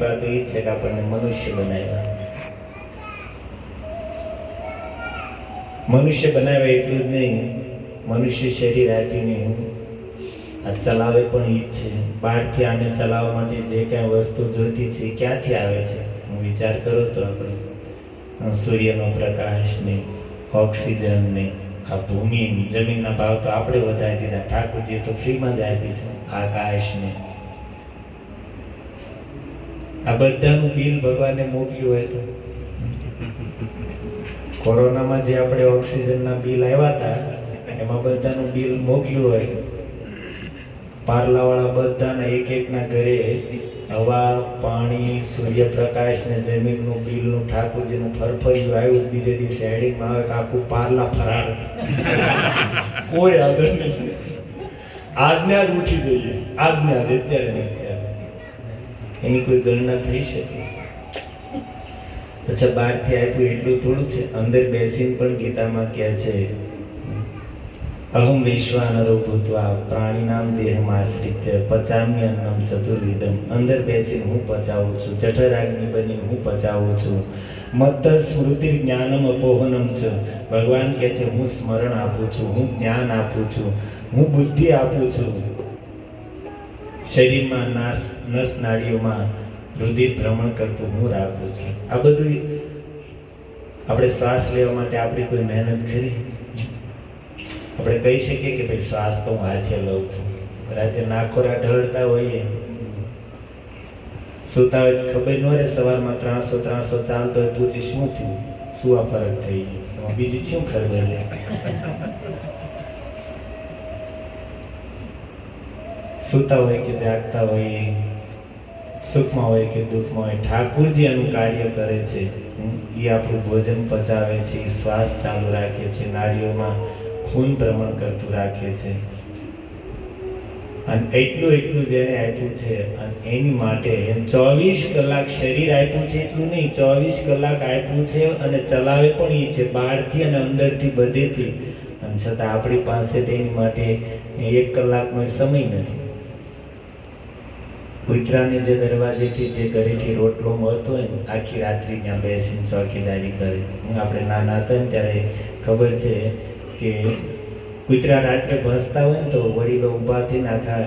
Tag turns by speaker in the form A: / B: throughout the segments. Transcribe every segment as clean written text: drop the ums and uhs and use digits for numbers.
A: વાત એ છે કે આપણને મનુષ્ય બનાવ્યા. મનુષ્ય બનાવ્યા એટલું જ નહીં, મનુષ્ય શરીર આપીને આ ચલાવે પણ ઈ જ છે. બહારથી આને ચલાવવા માટે જે કાંઈ વસ્તુ જોઈતી છે ક્યાંથી આવે છે? હું વિચાર કરું તો આપણે સૂર્યનો પ્રકાશ ને ઓક્સિજન ને આ ભૂમિ જમીનના ભાવ તો આપણે વધારી દીધા. ઠાકોરજી તો ફ્રીમાં જ આપી છે. આકાશ ને આ બધાનું બિલ ભગવાને મોકલ્યું હોય તો કોરોનામાં જે આપણે ઓક્સિજનના બિલ આવ્યા હતા એમાં બધાનું બિલ મોકલ્યું હોય. પાર્લાવાળા બધાના એક એકના ઘરે હવા, પાણી, સૂર્યપ્રકાશ ને જમીનનું બિલનું ઠાકોરજીનું ફરફરિયું આવ્યું. બીજે દિવસે હેડિંગમાં આવે કે આખું પાર્લા ફરાર. કોઈ હાજર નહીં. આજને આજ ઉઠી જઈએ, આજને આજ, અત્યારે નહીં. એની કોઈ ગણના થઈ શકે? અચ્છા, બહારથી આપ્યું એટલું થોડું છે. અંદર બેસીને પણ ગીતામાં કહે છે, અહમ વૈશ્વાનરો ભૂત્વા પ્રાણીનામ દેહમાશ્રિત્ય પચામ્યન્નમ ચતુર્વિધમ. અંદર બેસીને હું પચાવું છું, જઠરાગ્નિ બનીને હું પચાવું છું. મત્ત સ્મૃતિ જ્ઞાનમ અપોહનમ છે. ભગવાન કહે છે હું સ્મરણ આપું છું, હું જ્ઞાન આપું છું, હું બુદ્ધિ આપું છું. શરીરમાં નસ નાડીઓમાં રુધિર ભ્રમણ કરતું હું રાખું છું. આ બધું આપણે શ્વાસ લેવા માટે આપણી કોઈ મહેનત કરી? આપણે કહી શકીએ કે ભાઈ શ્વાસ તો હું હાથે લઉં છું. રાતે નાખોરા ઢળતા હોઈએ, સુતા હોય ખબર ન રહે, સવારમાં 300 ચાલતો હોય, પૂછી શું થયું, શું આ ફરક થઈ ગયો, બીજી શું ખબર લે. સુતા હોય કે જાગતા હોય, સુખમાં હોય કે દુઃખમાં હોય, ઠાકોરજી આનું કાર્ય કરે છે. એ આપણું ભોજન પચાવે છે, શ્વાસ ચાલુ રાખે છે, નાડીઓમાં ખૂન ભ્રમણ કરતું રાખે છે. અને એટલું જેને આપ્યું છે અને એની માટે 24 કલાક શરીર આપ્યું છે. એટલું નહીં, 24 કલાક આપ્યું છે અને ચલાવે પણ એ છે, બહારથી અને અંદરથી બધેથી. અને છતાં આપણી પાસે તેની માટે 1 કલાકનો સમય નથી. કુતરાને જે દરવાજેથી જે ઘરેથી રોટલો મળતો હોય ને, આખી રાત્રિ ત્યાં બેસીને ચોકીદારી કરે. આપણે નાના હતા ને ત્યારે ખબર છે કે કુતરા રાત્રે ભસતા હોય ને તો વડીલો ઊભા થઈને આખા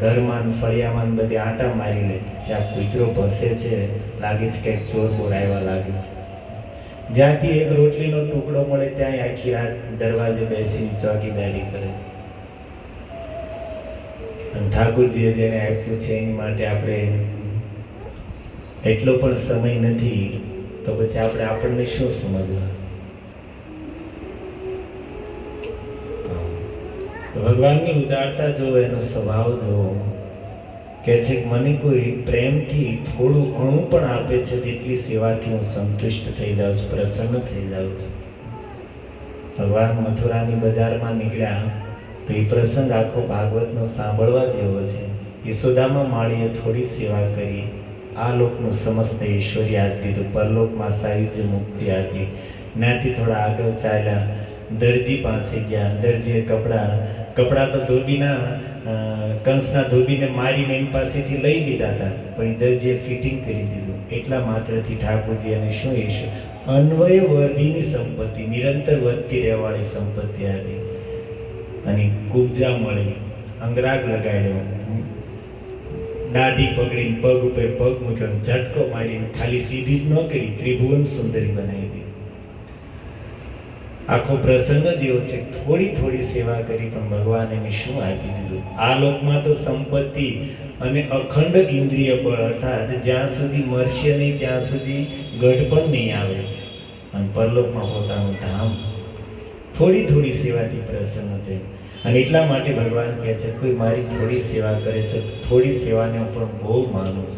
A: ઘરમાં ફળિયામાં બધી આંટા મારી લે કે આ કૂતરો ભસે છે, લાગે છે કંઈક ચોર બોર આવ્યા લાગે છે. જ્યાંથી એક રોટલીનો ટુકડો મળે ત્યાં આખી રાત દરવાજે બેસીને ચોકીદારી કરે છે. ઠાકોરજીએ જેને આપ્યું છે એની માટે આપણે એટલો પણ સમય નથી, તો પછી આપણને શું સમજવા? ભગવાનની ઉદારતા જોવો, એનો સ્વભાવ જોવો. કહે છે કે મને કોઈ પ્રેમથી થોડું ઘણું પણ આપે છે તેટલી સેવાથી હું સંતુષ્ટ થઈ જાઉં છું, પ્રસન્ન થઈ જાઉં છું. ભગવાન મથુરાની બજારમાં નીકળ્યા તો એ પ્રસંગ આખો ભાગવતનો સાંભળવા જેવો છે. યશોદામાં માળીએ થોડી સેવા કરી, આ લોકનું સમસ્ત ઐશ્વર્ય આપી દીધું, પરલોકમાં સાયુજ્ય મુક્તિ આપી. ત્યાંથી થોડા આગળ ચાલ્યા, દરજી પાસે ગયા. દરજીએ કપડાં તો ધોબીના કંસના ધોબીને મારીને એની પાસેથી લઈ લીધા હતા, પણ એ દરજીએ ફિટિંગ કરી દીધું. એટલા માત્રથી ઠાકોરજી અને શું અન્વય વર્ધીની સંપત્તિ, નિરંતર વધતી રહેવાળી સંપત્તિ આપી. અને કુબજા મળી, અંગરાગ લગાડ્યો, દાઢી પકડીને પગ ઉપર પગ મૂક્યો, ઝટકો મારીને ખાલી સીધી જ ન કરી, ત્રિભુવન સુંદરી બનાવી દીધી. આખો પ્રસંગ જ એવો છે. થોડી સેવા કરી પણ ભગવાન એને શું આપી દીધું? આ લોકમાં તો સંપત્તિ અને અખંડ ઇન્દ્રિય બળ, અર્થાત જ્યાં સુધી મરશે નહીં ત્યાં સુધી ગઢ પણ નહીં આવે. અને પરલોકમાં પોતાનું ધામ. થોડી સેવાથી પ્રસન્ન થાય. અને એટલા માટે ભગવાન કહે છે કોઈ મારી થોડી સેવા કરે છે, થોડી સેવાને હું પણ બહુ માનું.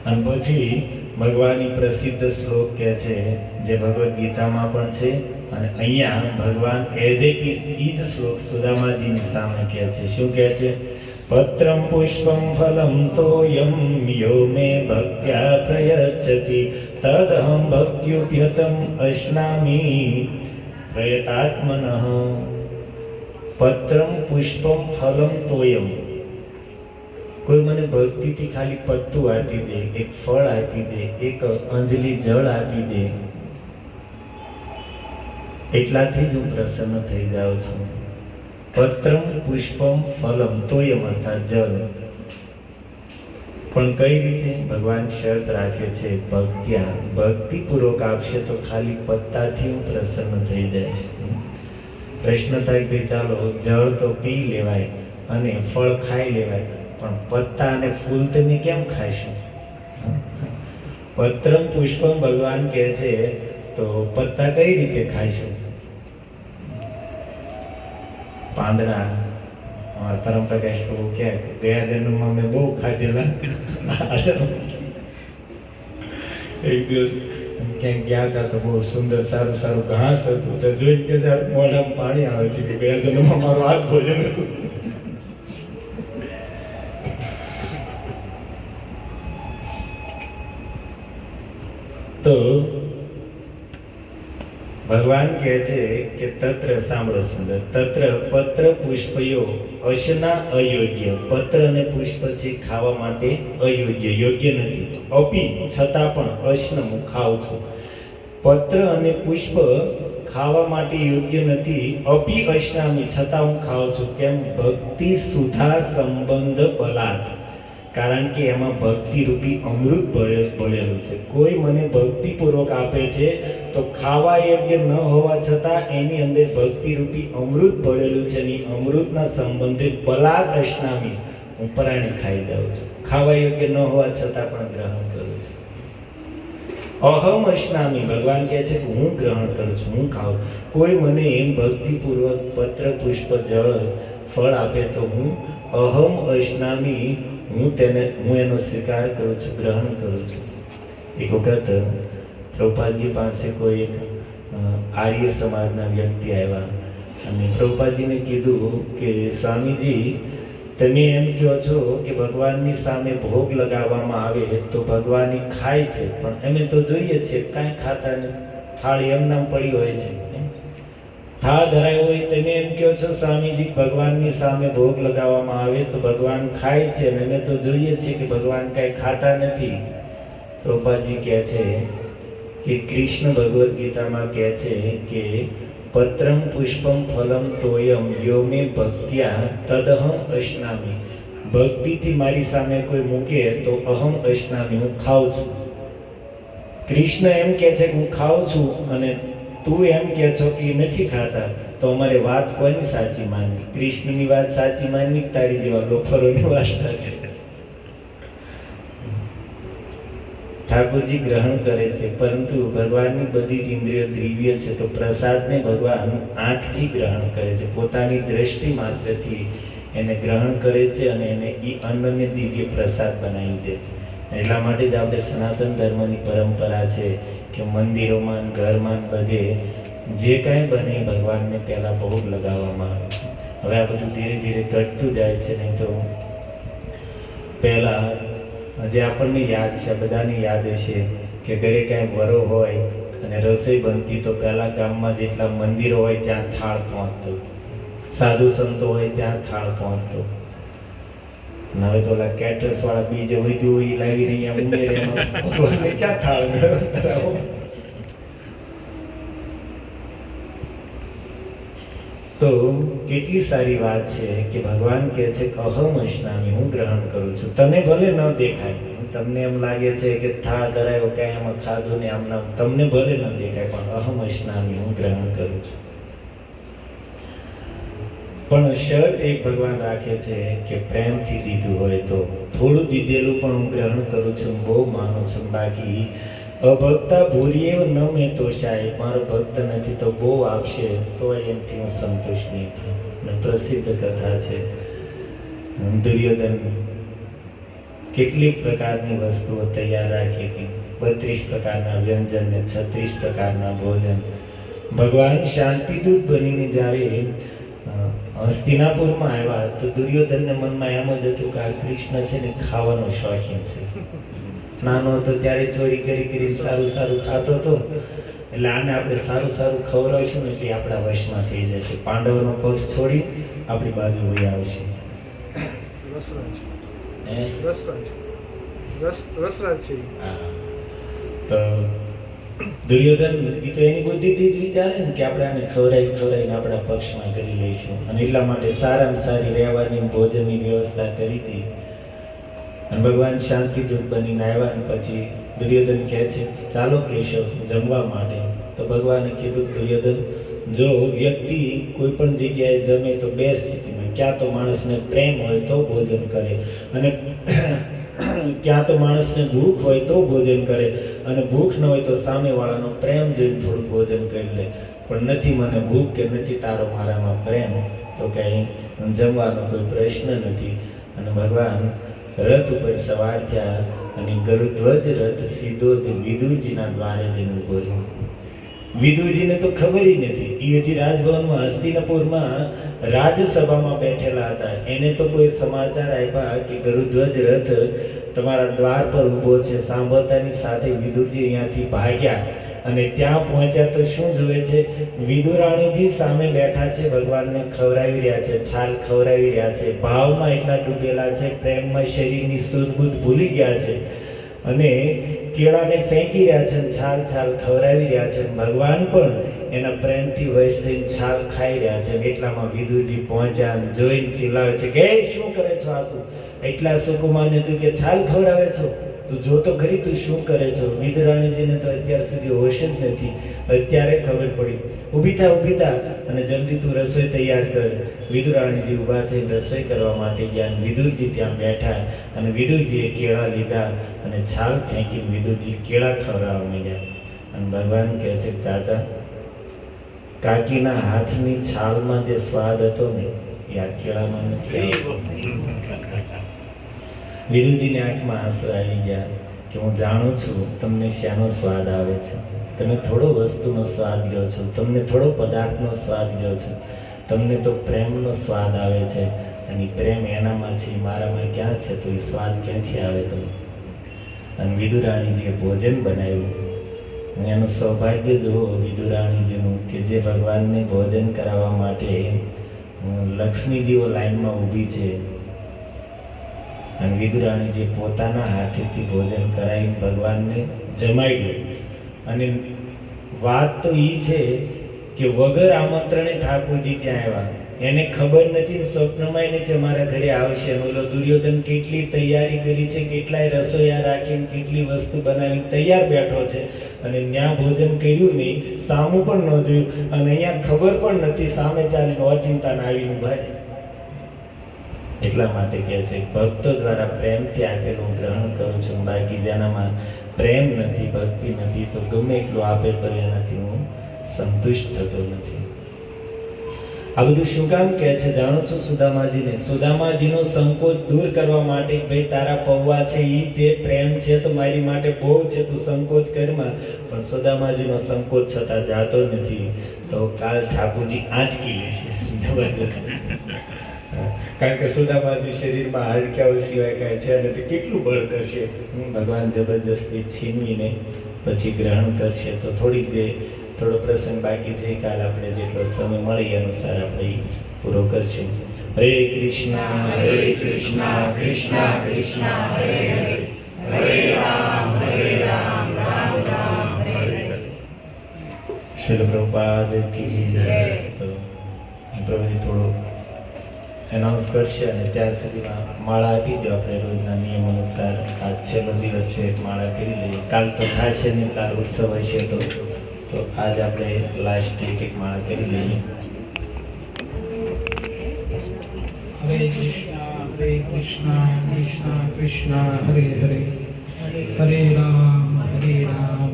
A: અને પછી ભગવાનની પ્રસિદ્ધ શ્લોક કહે છે, જે ભગવદ્ ગીતામાં પણ છે, અને અહીંયા ભગવાન એઝ ઇટ ઇઝ ઈ જ શ્લોક સુદામાજીની સામે કહે છે. શું કહે છે? પત્રમ પુષ્પમ ફલમ તોયમ યો મે ભક્ત્યા પ્રયચ્છતિ તદહં ભક્ત્યુપ્યતમ અશ્નામી પ્રયતાત્મનઃ. પત્રમ પુષ્પમ ફલમ તોયમ. કોઈ મને ભક્તિથી ખાલી પત્તું આપી દે, એક ફળ આપી દે, એક અંજલિ જળ આપી દે, એટલાથી જ હું પ્રસન્ન થઈ જાઉં છું. પત્રમ પુષ્પમ ફલમ તોયમ અર્થાત જલ. પણ કઈ રીતે? ભગવાન શરત રાખે છે, ભક્ત્યા, ભક્તિપૂર્વક આપશે તો ખાલી પત્તાથી હું પ્રસન્ન થઈ જઈશ. પ્રશ્ન થાય કે ચાલો જળ તો પી લેવાય અને ફળ ખાઈ લેવાય, પણ પત્તા અને ફૂલ તમે કેમ ખાશો? પત્રમ પુષ્પમ ભગવાન કહે છે તો પત્તા કઈ રીતે ખાશો? પાંદડા અમારા પરમ પ્રકાશ પ્રભુ કહે ગયા જન્મમાં મેં બહુ ખાધેલા. એક દિવસ ક્યાંક ગયા હતા તો બહુ સુંદર સારું સારું ઘાસ હતું, તો જોઈને કે મોઢામાં પાણી આવે છે કે ગયા જન્મમાં મારું આ જ ભોજન હતું. તો ભગવાન કહે છે કે તત્ર, સાંભળો સુંદર, તત્ર પત્ર પુષ્પયો અશના અયોગ્ય. પત્ર અને પુષ્પ છે ખાવા માટે અયોગ્ય, યોગ્ય નથી. અપી, છતાં પણ, અશ્ન, હું ખાઉં છું. પત્ર અને પુષ્પ ખાવા માટે યોગ્ય નથી. અપી અશ્નામી, છતાં હું ખાઉં છું. કેમ? ભક્તિ સુધા સંબંધ બલાત. કારણ કે એમાં ભક્તિ રૂપી અમૃત ભળેલું છે. કોઈ મને ભક્તિપૂર્વક આપે છે તો ખાવા યોગ્ય ન હોવા છતાં એની અંદર ભક્તિ રૂપી અમૃત ભળેલું છે. એની અમૃતના સંબંધે બલાદ અશ્નામી, હું પરાણે ખાઈ જાઉં છું. ખાવા યોગ્ય ન હોવા છતાં પણ ગ્રહણ કરું છું. અહમ અશ્નામી, ભગવાન કહે છે કે હું ગ્રહણ કરું છું, હું ખાઉં. કોઈ મને એમ ભક્તિપૂર્વક પત્ર પુષ્પ જળ ફળ આપે તો હું અહમ અશ્નામી, હું એનો સ્વીકાર કરું છું, ગ્રહણ કરું છું. એક વખત પ્રભુપાદજી પાસે કોઈ એક આર્ય સમાજના વ્યક્તિ આવ્યા અને પ્રભુપાદજીને કીધું કે સ્વામીજી, તમે એમ કહો છો કે ભગવાનની સામે ભોગ લગાવવામાં આવે તો ભગવાન ખાય છે, પણ અમે તો જોઈએ છે કાંઈ ખાતા નહીં, થાળી એમનામ પડી હોય છે. થાળ ધરાયો હોય, તમે એમ કહો છો સ્વામીજી ભગવાનની સામે ભોગ લગાવવામાં આવે તો ભગવાન ખાય છે, અને અમે તો જોઈએ છીએ કે ભગવાન કાંઈ ખાતા નથી. પ્રભુપાદજી કહે છે કે કૃષ્ણ ભગવદ્ ગીતામાં કહે છે કે પત્રમ પુષ્પમ ફલમ તોયમ યો મે ભક્ત્યા તદહમ અશ્નામી. ભક્તિથી મારી સામે કોઈ મૂકે તો અહમ અશ્નામી, હું ખાઉં છું. કૃષ્ણ એમ કહે છે કે હું ખાઉં છું અને તું એમ કહે છો કે નથી ખાતા, તો અમારે વાત કોની સાચી માનવી? કૃષ્ણની વાત સાચી માનવી, તારી જેવા લોફરોની વાત સાચી? ઠાકોરજી ગ્રહણ કરે છે, પરંતુ ભગવાનની બધી જ ઇન્દ્રિયો દિવ્ય છે, તો પ્રસાદને ભગવાન આંખથી ગ્રહણ કરે છે, પોતાની દ્રષ્ટિ માત્રથી એને ગ્રહણ કરે છે અને એને એ અન્નને દિવ્ય પ્રસાદ બનાવી દે છે. એટલા માટે જ આપણે સનાતન ધર્મની પરંપરા છે કે મંદિરોમાં, ઘરમાં, બધે જે કાંઈ બને ભગવાનને પહેલાં ભોગ લગાવવામાં આવે. હવે આ બધું ધીરે ધીરે ઘટતું જાય છે. નહીં તો પહેલાં જે આપણને યાદ છે, બધાને યાદ હશે કે ઘરે કાંઈ વરો હોય અને રસોઈ બનતી તો પહેલાં ગામમાં જેટલા મંદિરો હોય ત્યાં થાળ પહોંચતો, સાધુ સંતો હોય ત્યાં થાળ પહોંચતો. હવે તો ઓલા કેટરસ વાળા બીજે વધ્યું હોય એ લાવીને અહીંયા ઉમેરે, ભગવાનને ક્યાં થાળ ધરાવો? તો કેટલી સારી વાત છે કે ભગવાન કહે છે કે અહમ અશ્નામી, હું ગ્રહણ કરું છું. તને ભલે ન દેખાય, તમને એમ લાગે છે કે થાળ ધરાયો કાંઈ એમાં ખાધું ને આમ નામ, તમને ભલે ન દેખાય, પણ અહમ અશ્નામી, હું ગ્રહણ કરું છું. પણ શરત એક ભગવાન રાખે છે કે પ્રેમથી દીધું હોય તો. થોડું દીધેલું પણ હું ગ્રહણ કરું છું, બહુ માનું છું. બાકી અભક્તા ભૂરીએ ન મેં તોષાય, મારો ભક્ત નથી તો બહુ આપશે તો એમથી હું સંતુષ્ટ નહીં થઉં. અને પ્રસિદ્ધ કથા છે, દુર્યોધન કેટલીક પ્રકારની વસ્તુઓ તૈયાર રાખી હતી, 32 પ્રકારના વ્યંજન ને 36 પ્રકારના ભોજન. ભગવાન શાંતિદૂત બનીને જ્યારે હસ્તિનાપુરમાં આવ્યા તો દુર્યોધનને મનમાં એમ જ હતું કે આ કૃષ્ણ છે ને ખાવાનો શોખીન છે. નાનો હતો ત્યારે ચોરી કરી કરી સારું સારું ખાતો હતો, એટલે આને આપણે સારું સારું ખવડાવીશું ને એટલે આપણા વશમાં થઈ જશે. પાંડવોનો પક્ષ છોડી આપણી બાજુ વહી આવશે. હે
B: રસરાજ છે.
A: હા. તો દુર્યોધન એ તો એની બુદ્ધિથી જ વિચારે ને કે આપણે આને ખવડાવીને આપણા પક્ષમાં કરી લઈશું, અને એટલા માટે સારામાં સારી રહેવાની ભોજનની વ્યવસ્થા કરી હતી. અને ભગવાન શાંતિદૂત બનીને આવ્યા ને પછી દુર્યોધન કહે છે ચાલો કેશવ જમવા માટે. તો ભગવાને કીધું દુર્યોધન, જો વ્યક્તિ કોઈ પણ જગ્યાએ જમે તો બે સ્થિતિમાં, ક્યાં તો માણસને પ્રેમ હોય તો ભોજન કરે, અને ક્યાં તો માણસને ભૂખ હોય તો ભોજન કરે, અને ભૂખ ન હોય તો સામેવાળાનો પ્રેમ જોઈને થોડું ભોજન કરી લે. પણ નથી મને ભૂખ કે નથી તારો મારામાં પ્રેમ, તો કંઈ જમવાનો કોઈ પ્રશ્ન નથી. અને ભગવાન રથ ઉપર સવાર થયા અને ગરુધ્વજ રથ સીધો જ વિદુરજીના દ્વારે જઈને ઉભો રહ્યો. વિદુરજીને તો ખબર નથી, એ હજી રાજભવનમાં હસ્તિનાપુરમાં રાજસભામાં બેઠેલા હતા. એને તો કોઈ સમાચાર આપ્યા કે ગરુધ્વજ રથ તમારા દ્વાર પર ઊભો છે. સાંભળતાની સાથે વિદુરજી અહીંયાથી ભાગ્યા અને ત્યાં પહોંચ્યા તો શું જુએ છે, વિદુરાણીજી સામે બેઠા છે, ભગવાનને ખવડાવી રહ્યા છે, છાલ ખવડાવી રહ્યા છે, ભાવમાં એટલા ડૂબેલા છે, પ્રેમમાં શરીરની સુધબુધ ભૂલી ગયા છે, અને કેળાને ફેંકી રહ્યા છે, છાલ ખવડાવી રહ્યા છે. ભગવાન પણ એના પ્રેમથી વશ થઈને છાલ ખાઈ રહ્યા છે. એટલામાં વિદુરજી પહોંચ્યા, જોઈને ચિલ્લાવે છે કે શું કરે છો આ તું? એટલા સુકુમારને તું કે છાલ ખવડાવે છો? તું જોતો ખરી તું શું કરે છો? વિદુરાણીજીને તો અત્યાર સુધી હોશ જ નથી. અત્યારે ખબર પડી. ઊભી થા અને જલ્દી તું રસોઈ તૈયાર કર. વિદુરાણીજી ઊભા થઈને રસોઈ કરવા માટે ગયા. વિદુરજી ત્યાં બેઠા અને વિદુરજીએ કેળા લીધા અને છાલ ફેંકીને વિદુરજી કેળા ખવડાવવા માંડ્યા. અને ભગવાન કહે છે ચાચા, કાકીના હાથની છાલમાં જે સ્વાદ હતો ને એ આ કેળામાં નથી. વિદુરજીની આંખમાં આંસુ આવી ગયા કે હું જાણું છું તમને શાનો સ્વાદ આવે છે. તમે થોડો વસ્તુનો સ્વાદ લ્યો છો, તમને થોડો પદાર્થનો સ્વાદ લ્યો છો, તમને તો પ્રેમનો સ્વાદ આવે છે, અને પ્રેમ એનામાં છે, મારામાં ક્યાં છે? તો એ સ્વાદ ક્યાંથી આવે તમે? અને વિદુરાણીજીએ ભોજન બનાવ્યું. અને એનું સૌભાગ્ય જુઓ વિદુરાણીજીનું કે જે ભગવાનને ભોજન કરાવવા માટે લક્ષ્મીજીઓ લાઈનમાં ઊભી છે, અને વિદુરાણીજી પોતાના હાથેથી ભોજન કરાવીને ભગવાનને જમાડ્યું. અને વાત તો એ છે કે વગર આમંત્રણે ઠાકોરજી ત્યાં આવ્યા. એને ખબર નથી, સ્વપ્નમાં નથી અમારા ઘરે આવશે. ઓલો દુર્યોધન કેટલી તૈયારી કરી છે, કેટલાય રસોઈયા રાખીને કેટલી વસ્તુ બનાવીને તૈયાર બેઠો છે, અને ત્યાં ભોજન કર્યું નહીં, સામું પણ ન જોયું, અને અહીંયા ખબર પણ નથી, સામે ચાલીને અચિંતાને આવીને ઉભા રહે. એટલા માટે કહે છે ભક્તો દ્વારા પ્રેમથી આપેલું ગ્રહણ કરું છું, બાકી જેનામાં પ્રેમ નથી, ભક્તિ નથી, તો ગમે એટલું આપે તો એનાથી હું સંતુષ્ટ થતો નથી. આ બધું શું કામ કહે છે જાણો છો? સુદામાજીને, સુદામાજીનો સંકોચ દૂર કરવા માટે, ભાઈ તારા પૌવા છે એ તે પ્રેમ છે તો મારી માટે બહુ છે, તું સંકોચ કરમાં. પણ સુદામાજીનો સંકોચ છતાં જાતો નથી. તો કાલ ઠાકોરજી આંચકી લેશે જબરદસ્ત. કારણ કે સુદામાજી શરીરમાં હાડકાઓ સિવાય કાંઈ છે અને તે કેટલું બળ કરશે. ભગવાન જબરદસ્તી છીનવીને પછી ગ્રહણ કરશે. તો થોડો પ્રસંગ બાકી છે, કાલ આપણે જેટલો સમય મળે એ અનુસાર આપણે પૂરો કરશું. હરે કૃષ્ણ કૃષ્ણ કૃષ્ણ હરે હરે, હરે રામ રામ રામ હરે હરે. શ્રીલ પ્રભુપાદ કી જય. તો પ્રભુજી થોડું એનાઉન્સ કરશે અને ત્યાં સુધીમાં માળા આપી દો. આપણે રોજના નિયમ અનુસાર આજ છેલ્લો દિવસ છે, માળા કરી લઈએ. કાલ તો થશે નહીં, કાલ ઉત્સવ હશે, તો આજ આપણે લાસ્ટ એક માળા કરી લઈએ.
B: હરે કૃષ્ણ કૃષ્ણ કૃષ્ણ હરે હરે, હરે રામ રામ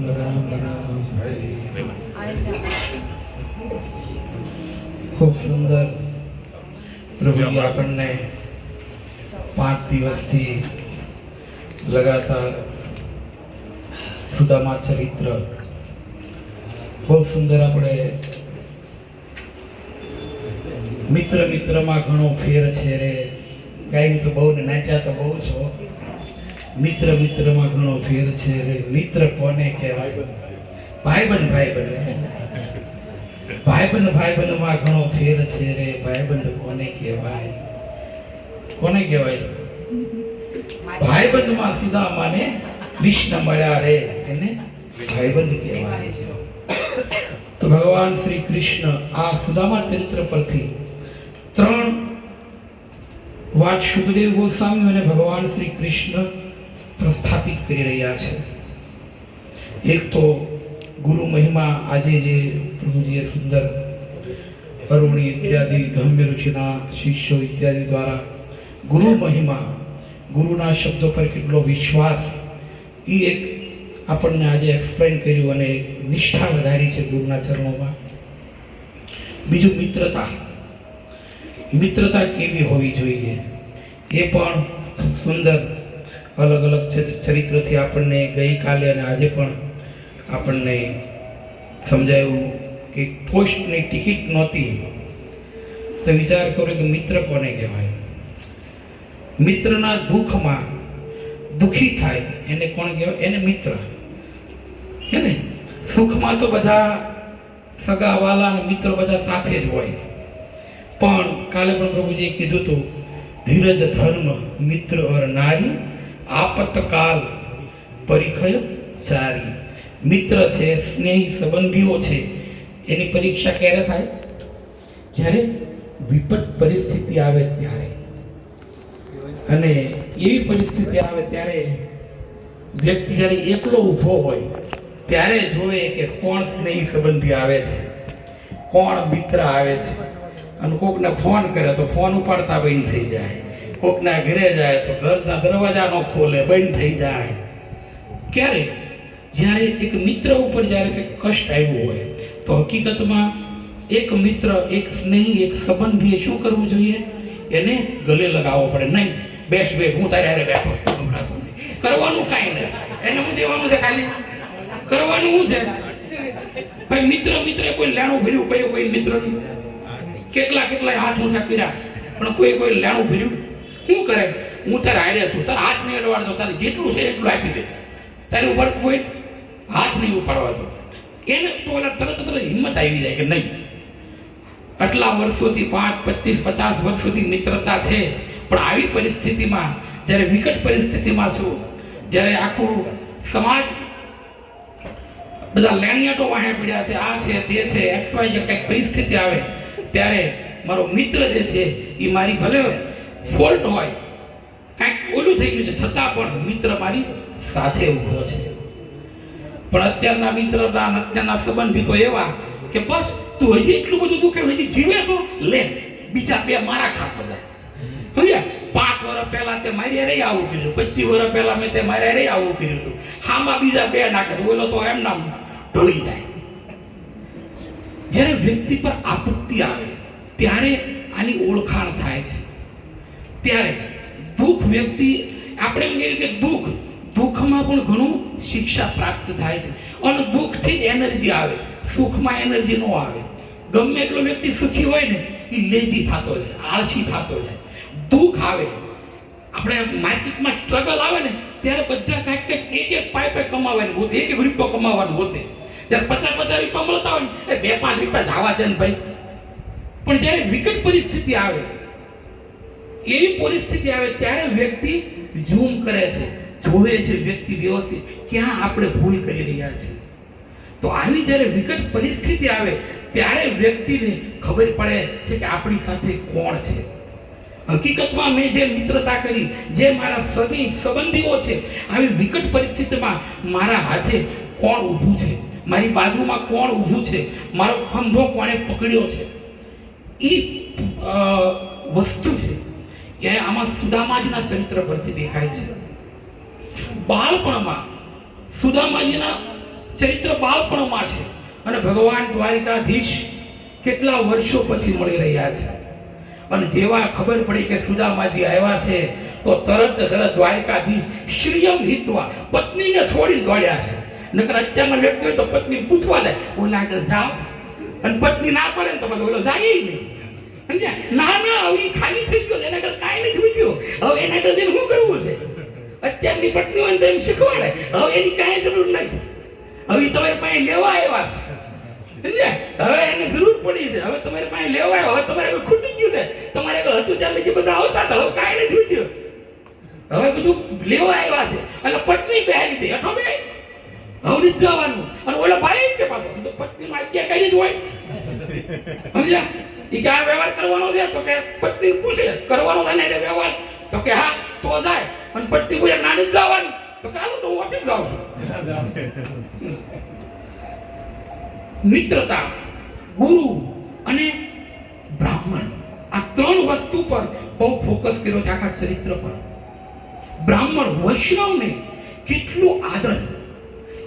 B: રામ હરે. ખૂબ સુંદર પ્રભુએ આપણને 5 દિવસથી લગાતાર સુદામા ચરિત્ર બહુ સુંદર. આપણે મિત્રમાં ઘણો ફેર છે રે, ગાયું તો બહુ ને નાચ્યા તો બહુ છો. મિત્રમાં ઘણો ફેર છે રે, મિત્ર કોને કહેવાય? ભાઈબંધ ભાઈબંધમાં ઘણો ફેર છે રે, ભાઈબંધ કોને કહેવાય? ભાઈબંધમાં સુદામાને કૃષ્ણ મળ્યા રે એને ભાઈબંધ કહેવાય છે. તો ભગવાન શ્રી કૃષ્ણ આ સુદામા ચરિત્ર પરથી 3 વાત સુખદેવ ગોસ્વામી અને ભગવાન શ્રી કૃષ્ણ પ્રસ્થાપિત કરી રહ્યા છે. એક તો ગુરુ મહિમા, આજે જે પ્રભુજીએ સુંદર અરુણી ઇત્યાદિ ધમ્ય રુચિના શિષ્યો ઇત્યાદિ દ્વારા ગુરુ મહિમા, ગુરુના શબ્દો પર કેટલો વિશ્વાસ, એ એક આપણને આજે એક્સપ્લેન કર્યું અને નિષ્ઠા વધારી છે ગુરુના ચરણોમાં. બીજું મિત્રતા, મિત્રતા કેવી હોવી જોઈએ એ પણ સુંદર અલગ અલગ ચરિત્રથી આપણને ગઈકાલે અને આજે પણ આપણને સમજાયું કે પોસ્ટની ટિકિટ નહોતી તો વિચાર કરો કે મિત્ર કોને કહેવાય. મિત્રના દુઃખમાં દુઃખી થાય એને કોણ કહેવાય? એને મિત્ર. હે ને? સુખમાં તો બધા સગા વાલા અને મિત્રો બધા સાથે જ હોય, પણ કાલે પણ પ્રભુજીએ કીધું હતું, ધીરજ ધર્મ મિત્ર ઓર નારી આપતકાલ પરીખય ચારી. મિત્ર છે, સ્નેહી સંબંધીઓ છે, એની પરીક્ષા ક્યારે થાય? જ્યારે વિપત પરિસ્થિતિ આવે ત્યારે. અને એવી પરિસ્થિતિ આવે ત્યારે વ્યક્તિ જ્યારે એકલો ઊભો હોય ત્યારે જોવે કે કોણ સ્નેહી સંબંધી આવે છે, કોણ મિત્ર આવે છે. અને કોકને ફોન કરે તો ફોન ઉપાડતા બંધ થઈ જાય, કોકના ઘરે જાય તો ઘરના દરવાજા ન ખોલે, બંધ થઈ જાય. ક્યારે? જ્યારે એક મિત્ર ઉપર જ્યારે કંઈક કષ્ટ આવ્યું હોય તો હકીકતમાં એક મિત્ર, એક સ્નેહી, એક સંબંધીએ શું કરવું જોઈએ? એને ગલે લગાવવો પડે. નહીં બેસ બે, હું તારે હારે બેઠો, ગભરાતો નહીં, કરવાનું કાંઈ નહીં, એને હું દેવાનું છે, ખાલી કરવાનું શું છે ભાઈ? મિત્ર મિત્ર કોઈ લેણું ભર્યું, કોઈ મિત્રનું કેટલા હાથ ઊંચા કર્યા, પણ કોઈ લેણું ભર્યું શું કરે? હું તારે હારે છું, તારા હાથ નહીં અડવાડતો, તારે જેટલું છે એટલું આપી દે, તારી ઉપર કોઈ હાથ નહીં ઉપાડવા દો. એને તો તરત હિંમત આવી જાય કે નહીં, આટલા વર્ષોથી 5, 25, 50 વર્ષ સુધી મિત્રતા છે, પણ આવી પરિસ્થિતિમાં, જ્યારે વિકટ પરિસ્થિતિમાં છું, જ્યારે આખું સમાજ બધા લેણિયાટો વાહે પડ્યા છે, આ છે તે છે, XY જે કંઈક પરિસ્થિતિ આવે ત્યારે મારો મિત્ર જે છે એ મારી ભલે ફોલ્ટ હોય, કાંઈક ઓલું થઈ ગયું છે, છતાં પણ મિત્ર મારી સાથે ઊભો છે. પણ અત્યારના મિત્રના અત્યારના સંબંધી તો એવા કે બસ તું હજી એટલું બધું દુઃખે, હજી જીવે છો, લે બીજા 2 મારા ખાતો જાય. સમજ્યા? 5 વર્ષ પહેલા તે મારી હારે આવું કર્યું, 25 વર્ષ પહેલા મેં તે મારી હારે આવું કર્યું હતું, હામાં બીજા 2 નાખે, બોલો તો એમ નામ ઢોળી જાય. જ્યારે વ્યક્તિ પર આપત્તિ આવે ત્યારે આની ઓળખાણ થાય છે. ત્યારે દુઃખ વ્યક્તિ, આપણે એમ કહીએ કે દુઃખમાં પણ ઘણું શિક્ષા પ્રાપ્ત થાય છે. અને દુઃખથી જ એનર્જી આવે, સુખમાં એનર્જી ન આવે. ગમે એટલો વ્યક્તિ સુખી હોય ને એ લેજી થતો જાય, આળસી થતો જાય. દુઃખ આવે, આપણે માર્કેટમાં સ્ટ્રગલ આવે ને ત્યારે બધા કાંઈક એક પાઇપે કમાવાનું ગોતે, એક રૂપિયો કમાવાનું ગોતે. જ્યારે 50 રૂપિયા મળતા હોય ને એ 2-5 રૂપિયા જવા દે ને ભાઈ. પણ જ્યારે વિકટ પરિસ્થિતિ આવે, એવી પરિસ્થિતિ આવે ત્યારે વ્યક્તિ ઝૂમ કરે છે, જોવે છે વ્યક્તિ વ્યવસ્થિત ક્યાં આપણે ભૂલ કરી રહ્યા છીએ. તો આવી જ્યારે વિકટ પરિસ્થિતિ આવે ત્યારે વ્યક્તિને ખબર પડે છે કે આપણી સાથે કોણ છે. હકીકતમાં મેં જે મિત્રતા કરી, જે મારા સગી સંબંધીઓ છે, આવી વિકટ પરિસ્થિતિમાં મારા હાથે કોણ ઊભું છે, મારી બાજુમાં કોણ ઊભું છે, મારો ખંભો કોણે પકડ્યો છે, એ વસ્તુ છે કે આમાં સુદામાજીના ચરિત્ર પરથી દેખાય છે. બાળપણમાં સુદામાજીના ચરિત્ર બાળપણમાં છે અને ભગવાન દ્વારિકાધીશ કેટલા વર્ષો પછી મળી રહ્યા છે. અને જેવા ખબર પડી કે સુદામાજી આવ્યા છે તો તરત દ્વારિકાધીશ શ્રીયમ હિત્વા પત્નીને છોડીને દોડ્યા છે. નકર અત્યારના વ્યક્તિ હોય તો પત્ની પૂછવા જાય, ઓલા આગળ જાઓ, અને પત્ની ના પડે ને તો પછી ઓલો જાય નહીં. સમજ્યા? ના હવે ખાલી થઈ ગયો, એના આગળ કાંઈ નથી વધ્યો, હવે એના આગળ જઈને શું કરવું છે? અત્યારની પત્ની હોય તો એમ શીખવાડે, હવે એની કાંઈ જરૂર નથી, હવે તમારી પાસે લેવા આવ્યા છે. સમજ્યા? હવે એને જરૂર પડી છે, હવે તમારી પાસે લેવા આવ્યો, હવે તમારે આગળ ખૂટી ગયું છે, તમારે આગળ હતું ત્યાં લગી બધા આવતા હતા, હવે કાંઈ નથી વધ્યું. હવે બધું લેવા આવ્યા છે એટલે પત્ની બેહારી દે હઠો બે હવે નથી જવાનું અને ઓલા ભાઈ કે પાછો તો પત્નીનો આજ્ઞા કરી જ હોય સમજ્યા એ કે આ વ્યવહાર કરવાનો છે તો કે પત્ની પૂછે કરવાનો છે ને એટલે વ્યવહાર તો કે હા તો જાય અને પત્ની પૂછે ના નથી જવાનું તો કે હાલો તો હું ઓફિસ જાઉં છું મિત્રતા ગુરુ અને બ્રાહ્મણ આ ત્રણ વસ્તુ પર બહુ ફોકસ કર્યો છે આખા ચરિત્ર પર બ્રાહ્મણ વૈષ્ણવને કેટલું આદર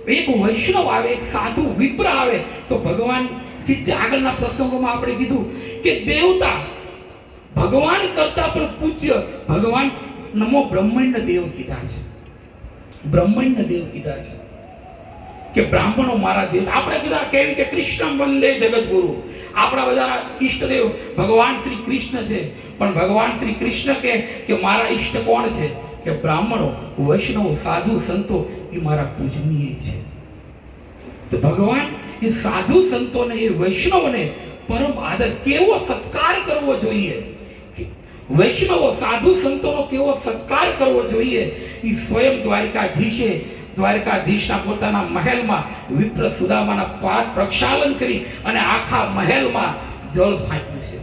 B: એક વૈષ્ણવ આવે એક સાધુ વિપ્ર આવે તો ભગવાન આગળના પ્રસંગોમાં આપણે કીધું કે દેવતા ભગવાન કરતા પણ પૂજ્ય ભગવાન નમો બ્રહ્મણ્ય દેવ કીધા છે બ્રહ્મણ્ય દેવ કીધા છે કે બ્રાહ્મણો મારા દેવ આપણે કીધા કેવી કે કૃષ્ણ વંદે જગતગુરુ આપણા બધાના ઈષ્ટદેવ ભગવાન શ્રી કૃષ્ણ છે પણ ભગવાન શ્રી કૃષ્ણ કે મારા ઈષ્ટ કોણ છે કે બ્રાહ્મણો વૈષ્ણવ સાધુ સંતો એ મારા પૂજનીય છે તો ભગવાન એ સાધુ સંતોને એ વૈષ્ણવને પરમ આદર કેવો સત્કાર કરવો જોઈએ વૈષ્ણવો સાધુ સંતોનો કેવો સત્કાર કરવો જોઈએ એ સ્વયં દ્વારકાધીશના પોતાના મહેલમાં વિપ્ર સુદામાના પાદ પ્રક્ષાલન કરી અને આખા મહેલમાં જળ ફાંક્યું છે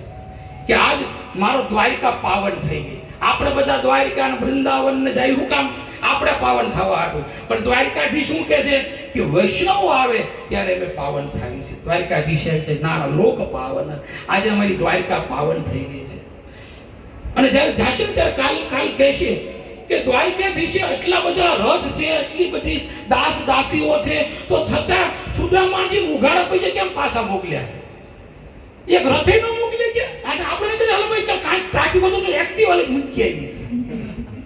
B: કે આજ મારો દ્વારિકા પાવન થઈ ગઈ આપણે બધા દ્વારિકા અને વૃંદાવન ને જાય હું કામ આપણે પાવન થવા હાટું પણ દ્વારિકાધીશ શું કહે છે કે વૈષ્ણવો આવે ત્યારે અમે પાવન થાય છે દ્વારિકાધીશ એમ કે ના લોક પાવન આજે અમારી દ્વારિકા પાવન થઈ ગઈ છે અને જ્યારે જાશે ત્યારે કાલ કહેશે કે દ્વારિકાધીશે એટલા બધા રથ છે એટલી બધી દાસીઓ છે તો છતાં સુદામાજી ઉઘાડા પૈસે કેમ પાછા મોકલ્યા એક રથે ન મોકલી ગયા અને આપણે તો હાલો ભાઈ કાંઈ ટ્રાફિક હતો તો એક્ટિવ વાળી મૂકી આવી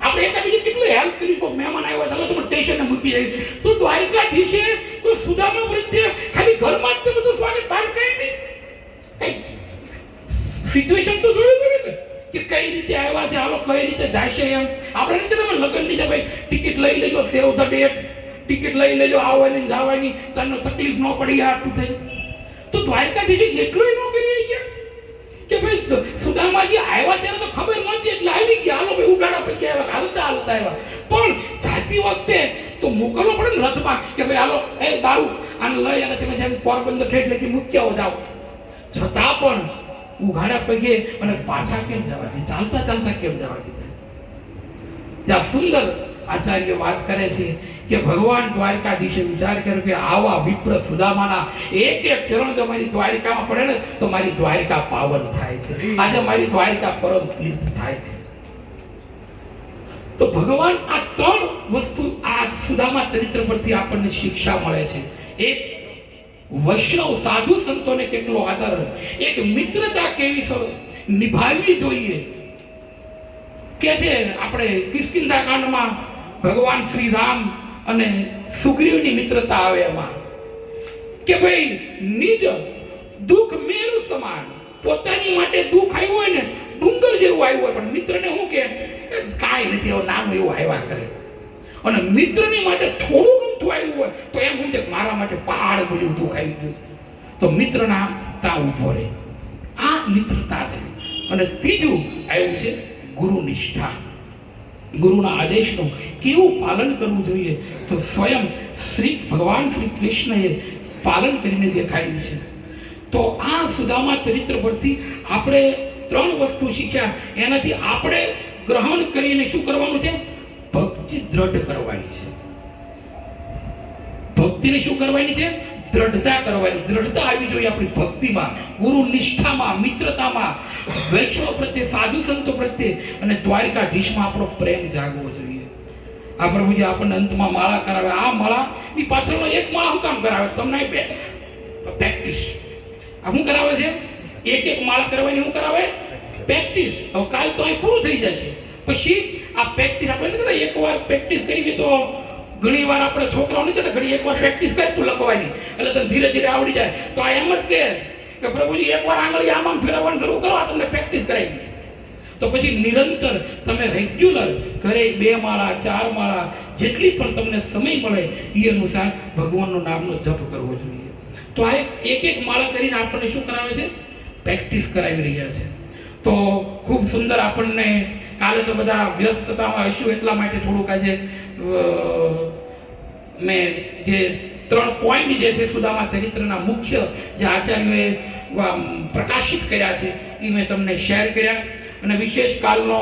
B: આપણે એકબીજે કેટલું હેલ્પ કરી તો મહેમાન આવ્યા ચાલો તમે સ્ટેશને મૂકી જાય તો દ્વારિકાધીશે તો સુદામા પ્રત્યે ખાલી ઘરમાં જ બધું સ્વાગત બહાર કઈ નહીં કઈ સિચ્યુએશન તો જોયું ને કે કઈ રીતે આવ્યા છે હાલો કઈ રીતે જાય છે એમ આપણે નહીં કે તમે લગ્નની છે ભાઈ ટિકિટ લઈ લેજો સેવ ધ ડેટ ટિકિટ લઈ લેજો આવવાની જવાની તમને તકલીફ ન પડી આટલું થઈ તો દ્વારકાધીશે એટલું ન કરી ગયા કે ભાઈ સુદામાજી આવ્યા ત્યારે તો ખબર નહોતી એટલે આવી ગયા હાલો ભાઈ ઉગાડા પૈકી આવ્યા હાલતા આવ્યા પણ જાતી વખતે તો મોકલવો પડે ને રથમાં કે ભાઈ હાલો એ દારૂ આને લઈ અને તમે જેમ પોરબંદર ઠેઠ લઈ મૂક્યા જાઓ છતાં પણ ઉઘાડા પગે અને પાછા કેમ જવા દે ચાલતા કેમ જવા દીધા જ્યાં સુંદર આચાર્ય વાત કરે છે કે ભગવાન દ્વારકાધીશે વિચાર કર્યો કે આવા વિપ્ર સુદામાના એક ચરણ જો મારી દ્વારિકામાં પડે ને તો મારી દ્વારિકા પાવન થાય છે આજે મારી દ્વારિકા પરમ તીર્થ થાય છે તો ભગવાન આ ત્રણ વસ્તુ આ સુદામા ચરિત્ર પરથી આપણને શિક્ષા મળે છે એક વૈષ્ણવ સાધુ સંતોને કેટલો આદર એક મિત્રતા કેવી નિભાવવી જોઈએ કે છે આપણે કિષ્કિંધા કાંડમાં ભગવાન શ્રી રામ અને સુગ્રીવની મિત્રતા આવે એમાં કે ભાઈ નિજ દુઃખ મેરુ સમાન પોતાની માટે દુઃખ આવ્યું હોય ને ડુંગર જેવું આવ્યું હોય પણ મિત્રને શું કે કાંઈ નથી એવું નાનું એવું આવ્યા કરે અને મિત્રની માટે થોડું ગમતું આવ્યું હોય તો એમ સમજે મારા માટે પહાડ બધું દુઃખ આવી ગયું છે તો મિત્રના ત્યાં ઊભો રહે આ મિત્રતા છે અને ત્રીજું આવ્યું છે ગુરુ નિષ્ઠા ગુરુના આદેશનું કેવું પાલન કરવું જોઈએ તો સ્વયં ભગવાન શ્રી કૃષ્ણએ પાલન કરીને દેખાડ્યું છે તો આ સુદામા ચરિત્ર પરથી આપણે ત્રણ વસ્તુ શીખ્યા એનાથી આપણે ગ્રહણ કરીને શું કરવાનું છે ભક્તિ દ્રઢ કરવાની છે ભક્તિને શું કરવાની છે દ્રઢતા કરવાની દ્રઢતા આવી જોઈએ આપણી ભક્તિમાં ગુરુ નિષ્ઠામાં મિત્રતામાં વૈષ્ણવ પ્રત્યે સાધુ સંતો પ્રત્યે અને દ્વારિકાધીશમાં આપણો પ્રેમ જાગવો જોઈએ આ પ્રભુજી આપણને અંતમાં માળા કરાવે આ માળાની પાછળનો એક માળા શું કામ કરાવે તમને પ્રેક્ટિસ આ શું કરાવે છે એક માળા કરવાની શું કરાવે પ્રેક્ટિસ હવે કાલ તો અહીં પૂરું થઈ જશે પછી આ પ્રેક્ટિસ આપણે નથી કહેતા એકવાર પ્રેક્ટિસ કરી તો ઘણી વાર આપણે છોકરાઓ નથી કહેતા ઘણી એકવાર પ્રેક્ટિસ કરી તું લખવાની એટલે તને ધીરે ધીરે આવડી જાય તો આ એમ જ કે પ્રભુજી એકવાર આંગળી આમ ફેરવવાનું શરૂ કરો આ તમને પ્રેક્ટિસ કરાવી છે તો પછી નિરંતર તમે રેગ્યુલર ઘરે 2 માળા 4 માળા જેટલી પણ તમને સમય મળે એ અનુસાર ભગવાનનું નામનો જપ કરવો જોઈએ તો આ એક માળા કરીને આપણને શું કરાવે છે પ્રેક્ટિસ કરાવી રહ્યા છે તો ખૂબ સુંદર આપણને કાલે તો બધા વ્યસ્તતામાં હશું એટલા માટે થોડુંક આજે મેં જે 3 પોઈન્ટ જે છે સુદામા ચરિત્રના મુખ્ય જે આચાર્યોએ પ્રકાશિત કર્યા છે એ મેં તમને શેર કર્યા. અને વિશેષ કાલનો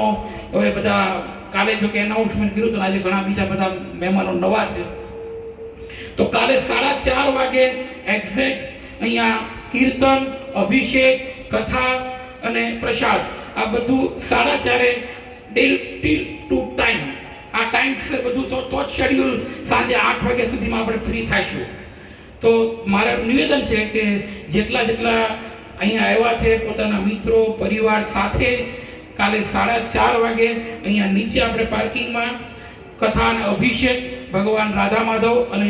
B: હવે બધા કાલે જો કે એનાઉન્સમેન્ટ કર્યું તો આજે ઘણા બીજા બધા મહેમાનો નવા છે. તો કાલે 4:30 વાગે એક્ઝેક્ટ અહીંયા કીર્તન, અભિષેક, કથા અને પ્રસાદ આ બધું 4:30 ટીલ ટુ ટાઈમ આ ટાઈમ સર બધું તો જ શેડ્યુલ સાંજે 8 વાગ્યા સુધીમાં આપણે ફ્રી થઈશું. તો મારું નિવેદન છે કે જેટલા અહીંયા આવ્યા છે પોતાના મિત્રો પરિવાર સાથે કાલે 4:30 વાગે અહીંયા નીચે આપણે પાર્કિંગમાં કથા અને અભિષેક ભગવાન રાધા માધવ અને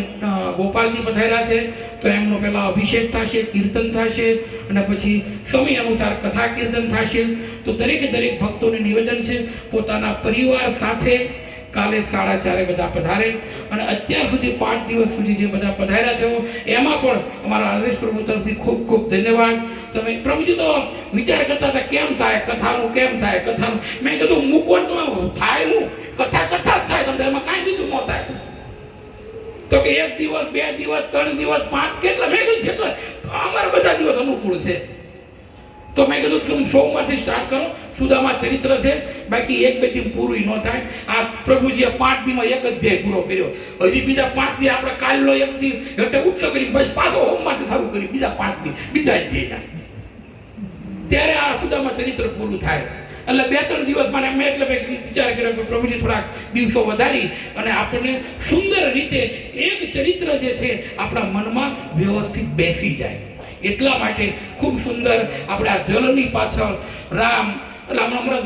B: ગોપાલજી પધાર્યા છે તો એમનો પહેલાં અભિષેક થશે, કીર્તન થશે અને પછી સમય અનુસાર કથા કીર્તન થશે. તો દરેક ભક્તોને નિવેદન છે પોતાના પરિવાર સાથે કાલે 4:30 બધા પધારે. અને અત્યાર સુધી 5 દિવસ સુધી જે બધા પધાર્યા છે એમાં પણ અમારા આદેશ પ્રભુ તરફથી ખૂબ ખૂબ ધન્યવાદ. તમે પ્રભુજી તો વિચાર કરતા હતા કેમ થાય કથાનું. મેં કીધું મૂકવાનું તો થાય હું કથા જ થાય તમને એમાં કાંઈ બીજું ન થાય. તો કે 1 દિવસ 2 દિવસ 3 દિવસ 5 કેટલા મેં કીધું જેટલા અમારા બધા દિવસ અનુકૂળ છે. તો મેં કીધું સોમવારથી સ્ટાર્ટ કરો. સુદામા ચરિત્ર છે બાકી 1-2 દિન પૂરું ન થાય. આ પ્રભુજીએ 5 દીમાં 1 અધ્યાય પૂરો કર્યો. હજી બીજા 5 દી આપણે કાલનો 1 દી એટલે ઉત્સવ કરી પછી પાછો સોમવારથી શરૂ કરી બીજા 5 દી બીજા અધ્યાયના. ત્યારે આ સુદામા ચરિત્ર પૂરું થાય. એટલે 2-3 દિવસમાં મેં એટલે વિચાર કર્યો કે પ્રભુજી થોડાક દિવસો વધારી અને આપણને સુંદર રીતે એક ચરિત્ર જે છે આપણા મનમાં વ્યવસ્થિત બેસી જાય એટલા માટે ખૂબ સુંદર આપણે આ જલની પાછળ રામ એટલે હમણાં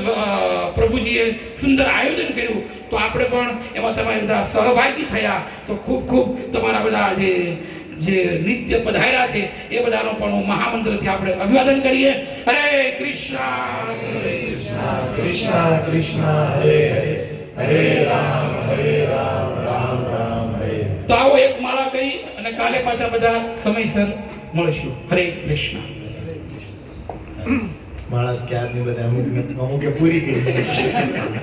B: પ્રભુજીએ સુંદર આયોજન કર્યું. તો આપણે પણ એમાં તમે બધા સહભાગી થયા તો ખૂબ તમારા બધા જે નિત્ય પધાર્યા છે એ બધાનો પણ હું મહામંત્રથી આપણે અભિવાદન કરીએ. હરે કૃષ્ણ
A: કૃષ્ણ કૃષ્ણ હરે હરે હરે રામ રામ રામ હરે.
B: તો આવો એક માળા કરી અને કાલે પાછા બધા સમયસર મળશું. હરે કૃષ્ણ.
A: માળા ક્યારની બધા અમુકે પૂરી કરી.